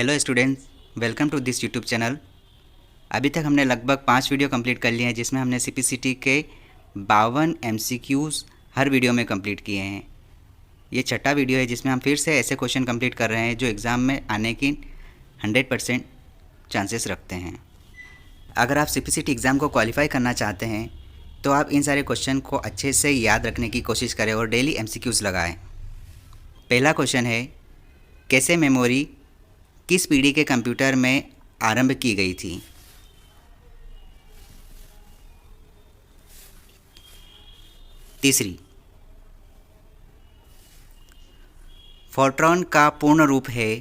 Hello students, welcome to this YouTube channel. अभी तक हमने लगभग 5 वीडियो कंप्लीट कर लिए हैं, जिसमें हमने सीपीसीटी के 52 एमसीक्यूज़ हर वीडियो में कंप्लीट किए हैं। ये छठा वीडियो है जिसमें हम फिर से ऐसे क्वेश्चन कंप्लीट कर रहे हैं जो एग्ज़ाम में आने की 100% चांसेस रखते हैं। अगर आप सीपीसीटी एग्ज़ाम को क्वालिफाई करना चाहते हैं तो आप इन सारे क्वेश्चन को अच्छे से याद रखने की कोशिश करें और डेली एमसीक्यूज़ लगाएँ। पहला क्वेश्चन है, कैसे मेमोरी किस पीढ़ी के कंप्यूटर में आरंभ की गई थी? तीसरी, फोर्ट्रॉन का पूर्ण रूप है?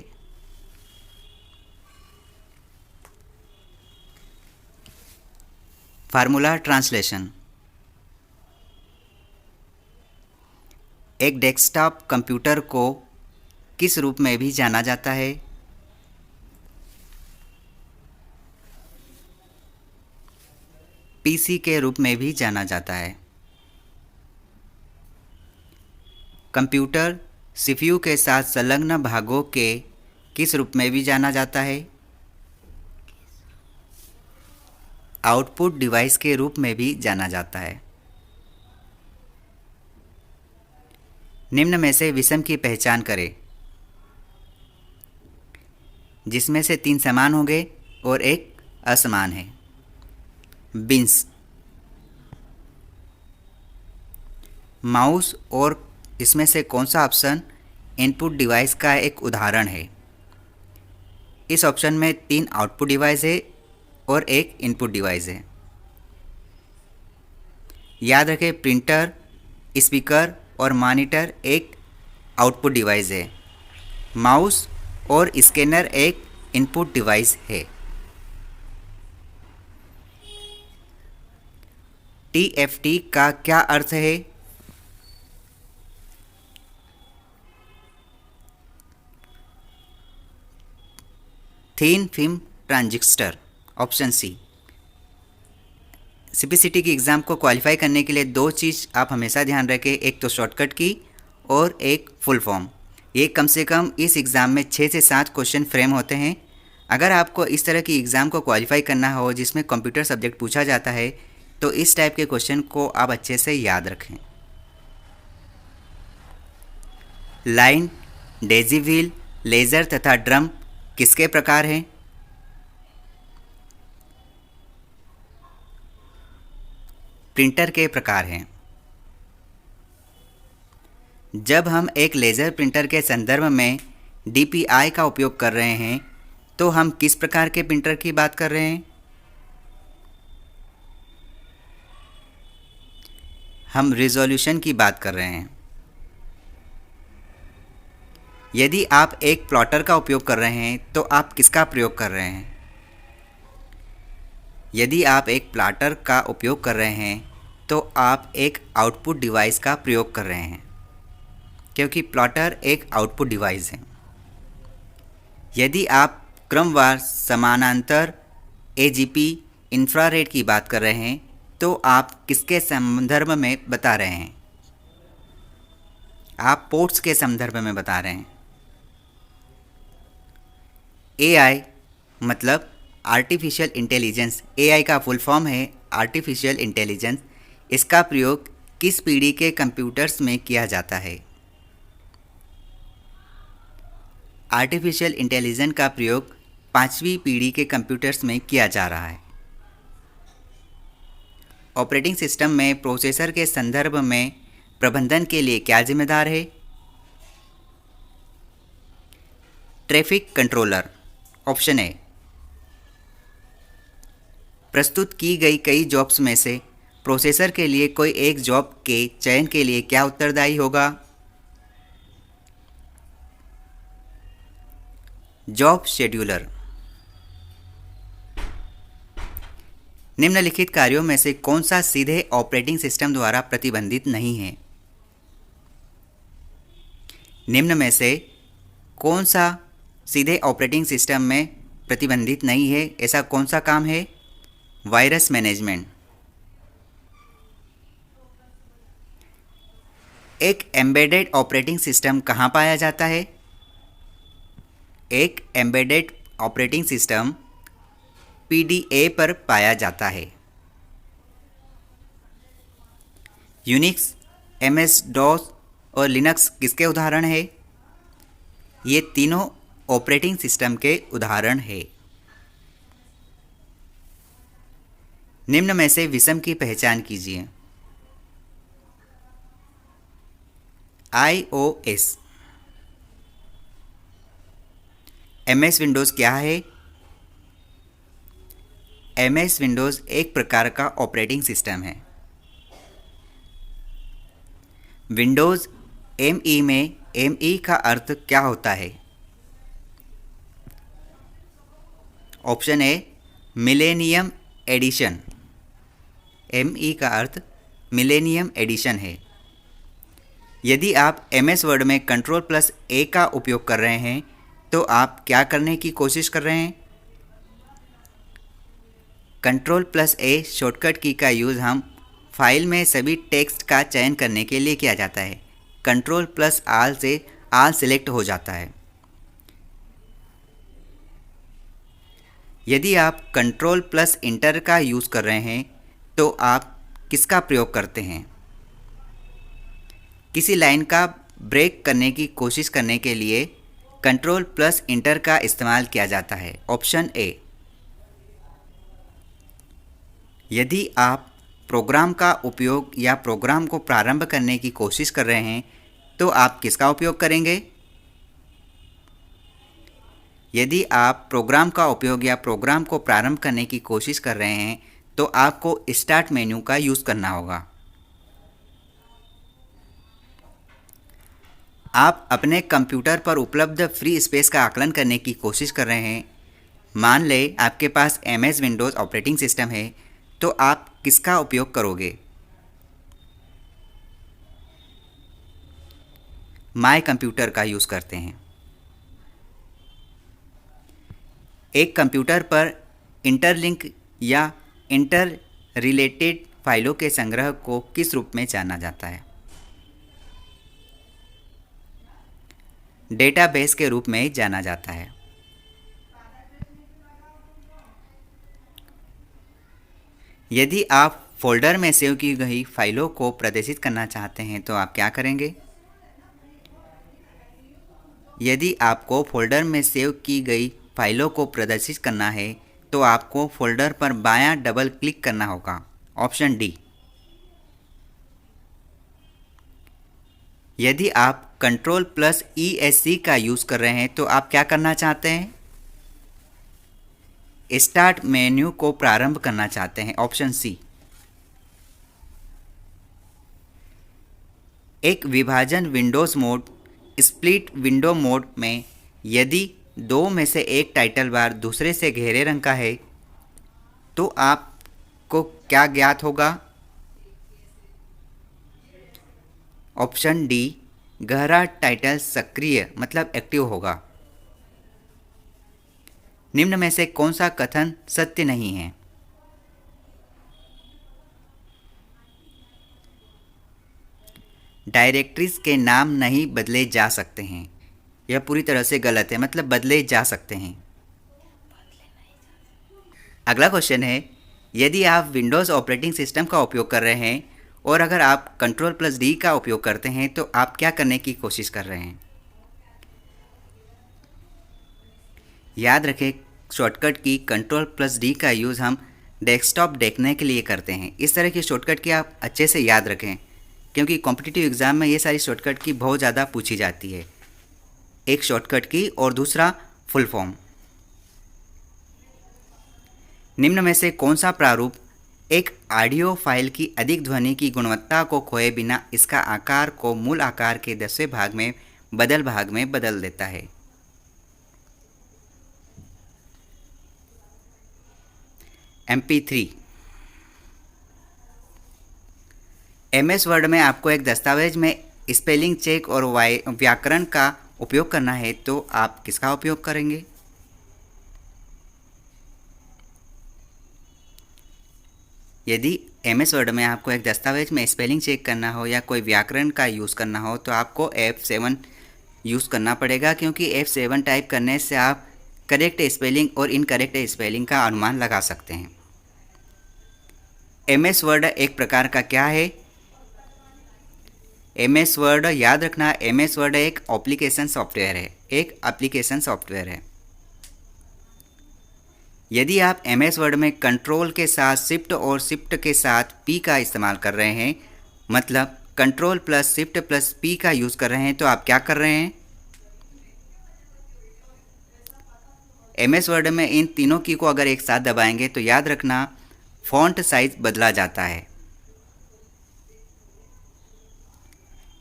Formula translation. एक डेस्कटॉप कंप्यूटर को किस रूप में भी जाना जाता है? पीसी के रूप में भी जाना जाता है। कंप्यूटर सीपीयू के साथ संलग्न भागों के किस रूप में भी जाना जाता है? आउटपुट डिवाइस के रूप में भी जाना जाता है। निम्न में से विषम की पहचान करें, जिसमें से 3 समान होंगे और एक असमान है। बिन्स। माउस और इसमें से कौन सा ऑप्शन इनपुट डिवाइस का एक उदाहरण है? इस ऑप्शन में 3 आउटपुट डिवाइस है और एक इनपुट डिवाइस है। याद रखें, प्रिंटर, स्पीकर और मॉनिटर एक आउटपुट डिवाइस है। माउस और स्कैनर एक इनपुट डिवाइस है। TFT का क्या अर्थ है? Thin film transistor. Option C. CPCT की एग्ज़ाम को क्वालिफाई करने के लिए 2 चीज़ आप हमेशा ध्यान रखें, एक तो शॉर्टकट की और एक फुल फॉर्म। ये कम से कम इस एग्ज़ाम में 6 से 7 क्वेश्चन फ्रेम होते हैं। अगर आपको इस तरह की एग्ज़ाम को क्वालिफाई करना हो जिसमें कंप्यूटर सब्जेक्ट पूछा जाता है तो इस टाइप के क्वेश्चन को आप अच्छे से याद रखें। लाइन, डेजी व्हील, लेज़र तथा ड्रम किसके प्रकार हैं? प्रिंटर के प्रकार हैं। जब हम एक लेज़र प्रिंटर के संदर्भ में DPI का उपयोग कर रहे हैं तो हम किस प्रकार के प्रिंटर की बात कर रहे हैं? हम रिजोल्यूशन की बात कर रहे हैं। यदि आप एक प्लॉटर का उपयोग कर रहे हैं तो आप किसका प्रयोग कर रहे हैं? यदि आप एक प्लॉटर का उपयोग कर रहे हैं तो आप एक आउटपुट डिवाइस का प्रयोग कर रहे हैं, क्योंकि प्लॉटर एक आउटपुट डिवाइस है। यदि आप क्रमवार समानांतर AGP इंफ्रारेड की बात कर रहे हैं तो आप किसके संदर्भ में बता रहे हैं? आप पोर्ट्स के संदर्भ में बता रहे हैं। AI मतलब आर्टिफिशियल इंटेलिजेंस। AI का फुल फॉर्म है आर्टिफिशियल इंटेलिजेंस। इसका प्रयोग किस पीढ़ी के कंप्यूटर्स में किया जाता है? आर्टिफिशियल इंटेलिजेंस का प्रयोग 5वीं पीढ़ी के कंप्यूटर्स में किया जा रहा है। ऑपरेटिंग सिस्टम में प्रोसेसर के संदर्भ में प्रबंधन के लिए क्या जिम्मेदार है? Traffic controller. Option A. प्रस्तुत की गई कई जॉब्स में से प्रोसेसर के लिए कोई एक जॉब के चयन के लिए क्या उत्तरदायी होगा? Job scheduler. निम्नलिखित कार्यों में से कौन सा सीधे ऑपरेटिंग सिस्टम द्वारा प्रतिबंधित नहीं है? निम्न में से कौन सा सीधे ऑपरेटिंग सिस्टम में प्रतिबंधित नहीं है? ऐसा कौन सा काम है? Virus management. एक एम्बेडेड ऑपरेटिंग सिस्टम कहाँ पाया जाता है? एक एम्बेडेड ऑपरेटिंग सिस्टम PDA पर पाया जाता है। यूनिक्स, MS DOS और लिनक्स किसके उदाहरण है? ये तीनों ऑपरेटिंग सिस्टम के उदाहरण है। निम्न में से विषम की पहचान कीजिए। iOS। MS विंडोज़ क्या है? MS विंडोज़ एक प्रकार का ऑपरेटिंग सिस्टम है। विंडोज़ ME में ME का अर्थ क्या होता है? Option A millennium edition. ME का अर्थ मिलेनियम एडिशन है। यदि आप MS वर्ड में Ctrl+A का उपयोग कर रहे हैं तो आप क्या करने की कोशिश कर रहे हैं? Ctrl+A शॉर्टकट की का यूज़ हम फाइल में सभी टेक्स्ट का चयन करने के लिए किया जाता है। Ctrl+Alt से आल सिलेक्ट हो जाता है। यदि आप Ctrl+Enter का यूज़ कर रहे हैं तो आप किसका प्रयोग करते हैं? किसी लाइन का ब्रेक करने की कोशिश करने के लिए Ctrl+Enter का इस्तेमाल किया जाता है। ऑप्शन ए। यदि आप प्रोग्राम का उपयोग या प्रोग्राम को प्रारंभ करने की कोशिश कर रहे हैं तो आप किसका उपयोग करेंगे? यदि आप प्रोग्राम का उपयोग या प्रोग्राम को प्रारंभ करने की कोशिश कर रहे हैं तो आपको स्टार्ट मेन्यू का यूज़ करना होगा। आप अपने कंप्यूटर पर उपलब्ध फ्री स्पेस का आकलन करने की कोशिश कर रहे हैं। मान लें आपके पास MS विंडोज़ ऑपरेटिंग सिस्टम है तो आप किसका उपयोग करोगे? माय कंप्यूटर का यूज़ करते हैं। एक कंप्यूटर पर इंटरलिंक या इंटर रिलेटेड फाइलों के संग्रह को किस रूप में जाना जाता है? डेटाबेस के रूप में जाना जाता है। यदि आप फोल्डर में सेव की गई फाइलों को प्रदर्शित करना चाहते हैं तो आप क्या करेंगे? यदि आपको फोल्डर में सेव की गई फाइलों को प्रदर्शित करना है तो आपको फोल्डर पर बायां डबल क्लिक करना होगा। Option D. यदि आप Ctrl+ESC का यूज़ कर रहे हैं तो आप क्या करना चाहते हैं? स्टार्ट मेन्यू को प्रारंभ करना चाहते हैं। Option C. एक विभाजन windows mode split window mode में यदि दो में से एक टाइटल बार दूसरे से गहरे रंग का है तो आपको क्या ज्ञात होगा? Option D. गहरा टाइटल सक्रिय मतलब एक्टिव होगा। निम्न में से कौन सा कथन सत्य नहीं है? डायरेक्टरीज के नाम नहीं बदले जा सकते हैं। यह पूरी तरह से गलत है, मतलब बदले जा सकते हैं। अगला क्वेश्चन है, यदि आप विंडोज़ ऑपरेटिंग सिस्टम का उपयोग कर रहे हैं और अगर आप Ctrl+D का उपयोग करते हैं तो आप क्या करने की कोशिश कर रहे हैं? याद रखें, शॉर्टकट की Ctrl+D का यूज़ हम डेस्कटॉप देखने के लिए करते हैं। इस तरह की शॉर्टकट की आप अच्छे से याद रखें क्योंकि कॉम्पिटिटिव एग्ज़ाम में ये सारी शॉर्टकट की बहुत ज़्यादा पूछी जाती है। एक शॉर्टकट की और दूसरा फुल फॉर्म। निम्न में से कौन सा प्रारूप एक ऑडियो फाइल की अधिक ध्वनि की गुणवत्ता को खोए बिना इसका आकार को मूल आकार के 10वें भाग में बदल देता है? MP3। MS वर्ड में आपको एक दस्तावेज में स्पेलिंग चेक और व्याकरण का उपयोग करना है तो आप किसका उपयोग करेंगे? यदि MS वर्ड में आपको एक दस्तावेज में स्पेलिंग चेक करना हो या कोई व्याकरण का यूज़ करना हो तो आपको F7 यूज़ करना पड़ेगा, क्योंकि F7 टाइप करने से आप करेक्ट स्पेलिंग और इनकरेक्ट स्पेलिंग का अनुमान लगा सकते हैं। MS वर्ड एक प्रकार का क्या है? MS वर्ड याद रखना, MS वर्ड एक एप्लीकेशन सॉफ्टवेयर है, एक एप्लीकेशन सॉफ्टवेयर है। यदि आप MS वर्ड में कंट्रोल के साथ शिफ्ट और शिफ्ट के साथ P का इस्तेमाल कर रहे हैं, मतलब control plus shift plus P का यूज़ कर रहे हैं, तो आप क्या कर रहे हैं? MS वर्ड में इन तीनों की को अगर एक साथ दबाएंगे तो याद रखना फ़ॉन्ट साइज बदला जाता है।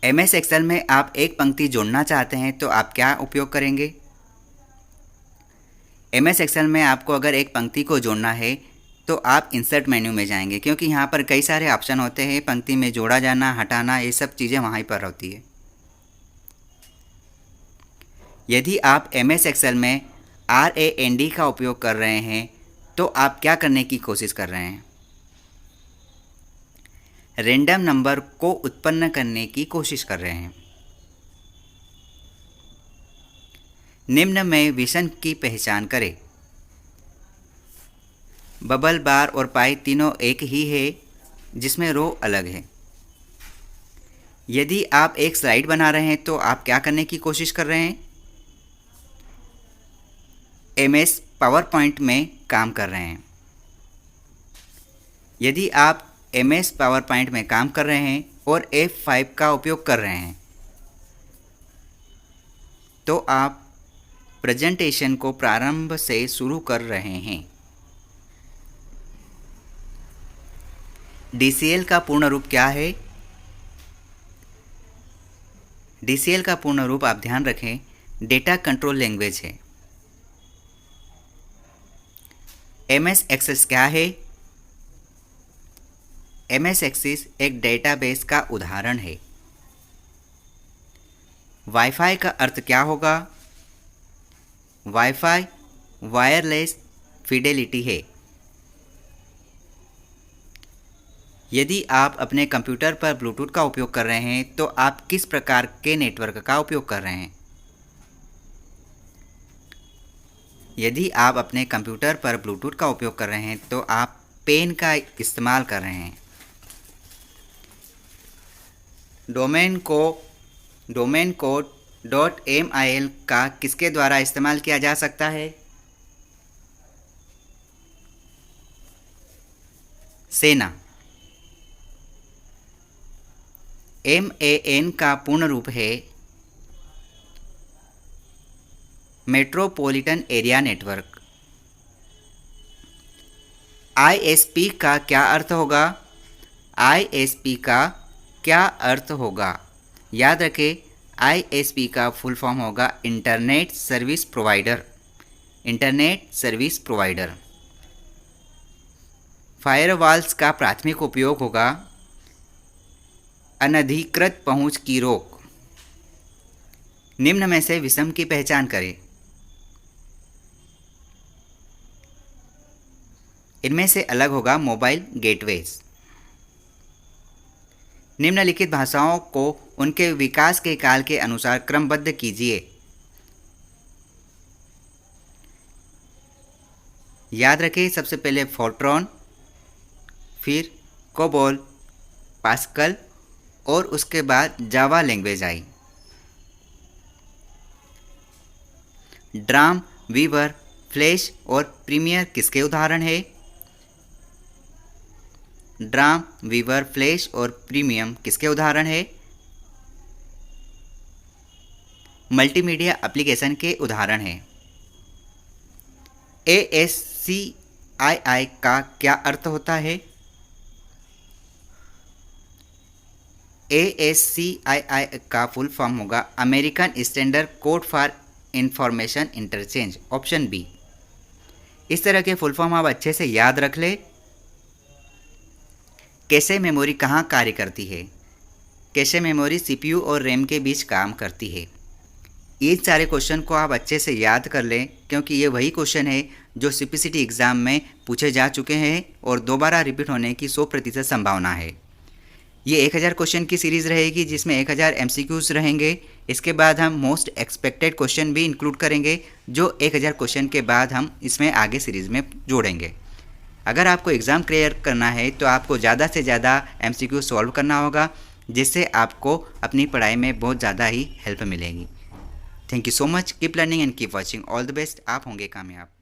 MS एक्सेल में आप एक पंक्ति जोड़ना चाहते हैं तो आप क्या उपयोग करेंगे? MS एक्सेल में आपको अगर एक पंक्ति को जोड़ना है तो आप इंसर्ट मेन्यू में जाएंगे, क्योंकि यहाँ पर कई सारे ऑप्शन होते हैं, पंक्ति में जोड़ा जाना, हटाना, ये सब चीज़ें वहाँ पर होती है। यदि आप MS एक्सेल में RAND का उपयोग कर रहे हैं तो आप क्या करने की कोशिश कर रहे हैं? रैंडम नंबर को उत्पन्न करने की कोशिश कर रहे हैं। निम्न में विषम की पहचान करें। बबल, बार और पाई तीनों एक ही है, जिसमें रो अलग है। यदि आप एक स्लाइड बना रहे हैं तो आप क्या करने की कोशिश कर रहे हैं? MS पावर पॉइंट में काम कर रहे हैं। यदि आप MS पावर पॉइंट में काम कर रहे हैं और F5 का उपयोग कर रहे हैं तो आप प्रेजेंटेशन को प्रारंभ से शुरू कर रहे हैं। DCL का पूर्ण रूप क्या है? DCL का पूर्ण रूप आप ध्यान रखें, डेटा कंट्रोल लैंग्वेज है। MS एक्सेस क्या है? MS एक्सेस एक डेटाबेस का उदाहरण है। वाईफाई का अर्थ क्या होगा? वाईफाई वायरलेस फिडेलिटी है। यदि आप अपने कंप्यूटर पर ब्लूटूथ का उपयोग कर रहे हैं तो आप किस प्रकार के नेटवर्क का उपयोग कर रहे हैं? यदि आप अपने कंप्यूटर पर ब्लूटूथ का उपयोग कर रहे हैं तो आप पेन का इस्तेमाल कर रहे हैं। डोमेन कोड .mil का किसके द्वारा इस्तेमाल किया जा सकता है? सेना। MAN का पूर्ण रूप है मेट्रोपॉलिटन एरिया नेटवर्क। ISP का क्या अर्थ होगा? ISP का क्या अर्थ होगा? याद रखें, ISP का फुल फॉर्म होगा internet service provider. Internet service provider. Firewalls का प्राथमिक उपयोग होगा अनधिकृत पहुंच की रोक। निम्न में से विषम की पहचान करें। इनमें से अलग होगा मोबाइल गेटवेज। निम्नलिखित भाषाओं को उनके विकास के काल के अनुसार क्रमबद्ध कीजिए। याद रखें, सबसे पहले फोर्ट्रॉन, फिर कोबोल, पास्कल और उसके बाद जावा लैंग्वेज आई। ड्राम, वीवर, फ्लैश और प्रीमियर किसके उदाहरण है? ड्राम, वीवर, फ्लैश और प्रीमियम किसके उदाहरण है? मल्टीमीडिया एप्लीकेशन के उदाहरण है। ASCII का क्या अर्थ होता है? ASCII का फुल फॉर्म होगा American standard code for information interchange, option B. इस तरह के फुल फॉर्म आप अच्छे से याद रख ले। कैशे मेमोरी कहाँ कार्य करती है? कैशे मेमोरी CPU और रैम के बीच काम करती है। ये सारे क्वेश्चन को आप अच्छे से याद कर लें, क्योंकि ये वही क्वेश्चन है जो CPCT एग्ज़ाम में पूछे जा चुके हैं और दोबारा रिपीट होने की 100% संभावना है। ये 1000 क्वेश्चन की सीरीज़ रहेगी जिसमें 1000 एमसीक्यूज़ रहेंगे। इसके बाद हम मोस्ट एक्सपेक्टेड क्वेश्चन भी इंक्लूड करेंगे जो 1000 क्वेश्चन के बाद हम इसमें आगे सीरीज़ में जोड़ेंगे। अगर आपको एग्ज़ाम क्लियर करना है तो आपको ज़्यादा से ज़्यादा एमसीक्यू सॉल्व करना होगा, जिससे आपको अपनी पढ़ाई में बहुत ज़्यादा ही हेल्प मिलेगी। Thank you so much, keep learning and keep watching. All the best, आप होंगे कामयाब।